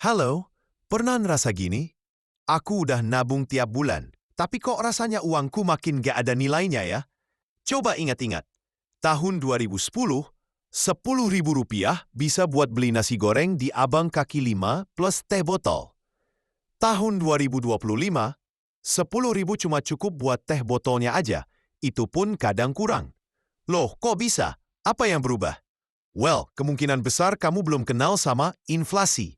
Halo, pernah ngerasa gini? Aku udah nabung tiap bulan, tapi kok rasanya uangku makin gak ada nilainya ya? Coba ingat-ingat, tahun 2010, Rp10.000 bisa buat beli nasi goreng di Abang Kaki Lima plus teh botol. Tahun 2025, 10.000 cuma cukup buat teh botolnya aja, itu pun kadang kurang. Loh, kok bisa? Apa yang berubah? Well, kemungkinan besar kamu belum kenal sama inflasi.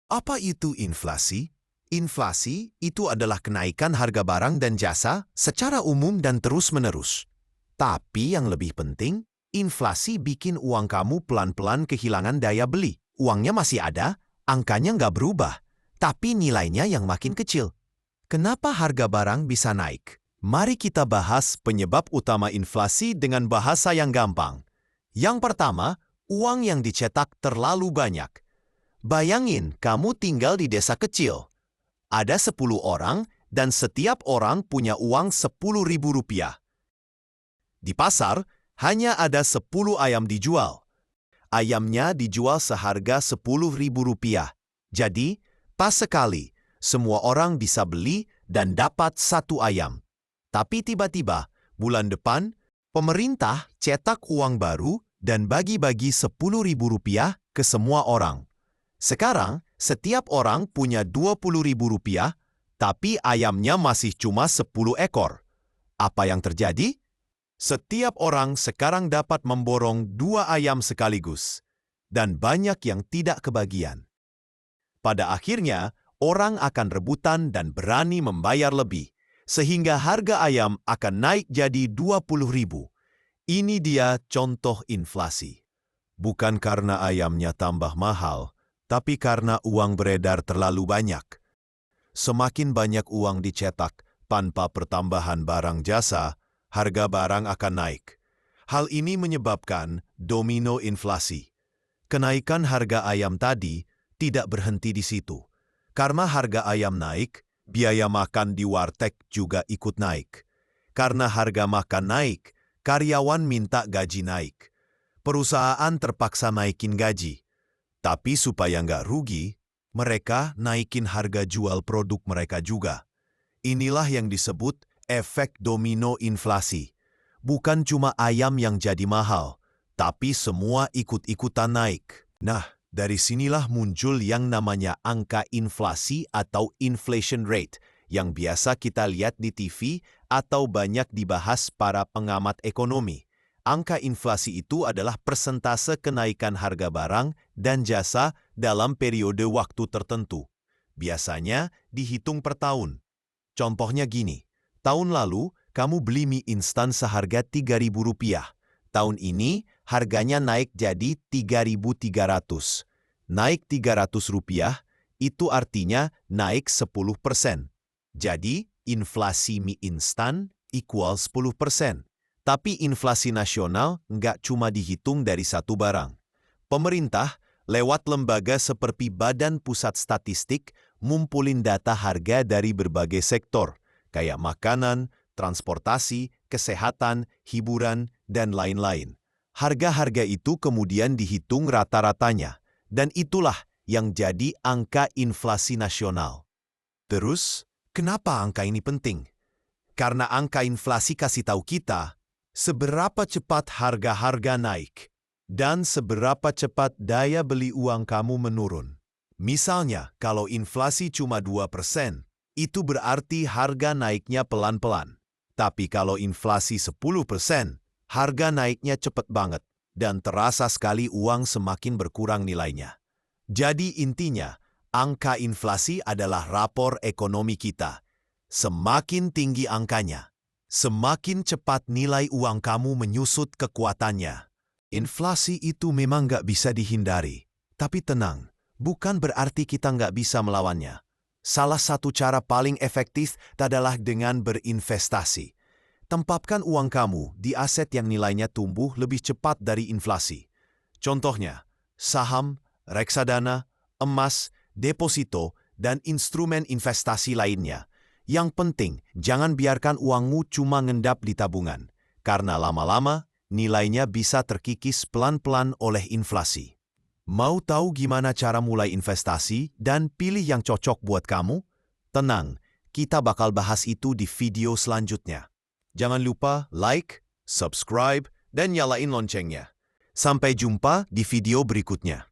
Apa itu inflasi? Inflasi itu adalah kenaikan harga barang dan jasa secara umum dan terus-menerus. Tapi yang lebih penting, inflasi bikin uang kamu pelan-pelan kehilangan daya beli. Uangnya masih ada, angkanya nggak berubah, tapi nilainya yang makin kecil. Kenapa harga barang bisa naik? Mari kita bahas penyebab utama inflasi dengan bahasa yang gampang. Yang pertama, uang yang dicetak terlalu banyak. Bayangin kamu tinggal di desa kecil. Ada 10 orang dan setiap orang punya uang Rp10.000. Di pasar, hanya ada 10 ayam dijual. Ayamnya dijual seharga Rp10.000. Jadi, pas sekali, semua orang bisa beli dan dapat satu ayam. Tapi tiba-tiba, bulan depan, pemerintah cetak uang baru dan bagi-bagi Rp10.000 ke semua orang. Sekarang, setiap orang punya Rp20.000, tapi ayamnya masih cuma 10 ekor. Apa yang terjadi? Setiap orang sekarang dapat memborong 2 ayam sekaligus, dan banyak yang tidak kebagian. Pada akhirnya, orang akan rebutan dan berani membayar lebih, sehingga harga ayam akan naik jadi Rp20.000. Ini dia contoh inflasi. Bukan karena ayamnya tambah mahal, tapi karena uang beredar terlalu banyak. Semakin banyak uang dicetak tanpa pertambahan barang jasa, harga barang akan naik. Hal ini menyebabkan domino inflasi. Kenaikan harga ayam tadi tidak berhenti di situ. Karena harga ayam naik, biaya makan di warteg juga ikut naik. Karena harga makan naik, karyawan minta gaji naik. Perusahaan terpaksa naikin gaji. Tapi supaya nggak rugi, mereka naikin harga jual produk mereka juga. Inilah yang disebut efek domino inflasi. Bukan cuma ayam yang jadi mahal, tapi semua ikut-ikutan naik. Nah, dari sinilah muncul yang namanya angka inflasi atau inflation rate, yang biasa kita lihat di TV atau banyak dibahas para pengamat ekonomi. Angka inflasi itu adalah persentase kenaikan harga barang dan jasa dalam periode waktu tertentu. Biasanya dihitung per tahun. Contohnya gini, tahun lalu kamu beli mie instan seharga Rp3.000. Tahun ini harganya naik jadi Rp3.300. Naik Rp300 itu artinya naik 10%. Jadi inflasi mie instan equal 10%. Tapi inflasi nasional nggak cuma dihitung dari satu barang. Pemerintah, lewat lembaga seperti Badan Pusat Statistik, ngumpulin data harga dari berbagai sektor, kayak makanan, transportasi, kesehatan, hiburan, dan lain-lain. Harga-harga itu kemudian dihitung rata-ratanya, dan itulah yang jadi angka inflasi nasional. Terus, kenapa angka ini penting? Karena angka inflasi kasih tahu kita seberapa cepat harga-harga naik dan seberapa cepat daya beli uang kamu menurun. Misalnya, kalau inflasi cuma 2%, itu berarti harga naiknya pelan-pelan. Tapi kalau inflasi 10%, harga naiknya cepat banget dan terasa sekali uang semakin berkurang nilainya. Jadi intinya, angka inflasi adalah rapor ekonomi kita. Semakin tinggi angkanya, semakin cepat nilai uang kamu menyusut kekuatannya. Inflasi itu memang nggak bisa dihindari. Tapi tenang, bukan berarti kita nggak bisa melawannya. Salah satu cara paling efektif adalah dengan berinvestasi. Tempatkan uang kamu di aset yang nilainya tumbuh lebih cepat dari inflasi. Contohnya, saham, reksadana, emas, deposito, dan instrumen investasi lainnya. Yang penting, jangan biarkan uangmu cuma ngendap di tabungan, karena lama-lama nilainya bisa terkikis pelan-pelan oleh inflasi. Mau tahu gimana cara mulai investasi dan pilih yang cocok buat kamu? Tenang, kita bakal bahas itu di video selanjutnya. Jangan lupa like, subscribe, dan nyalain loncengnya. Sampai jumpa di video berikutnya.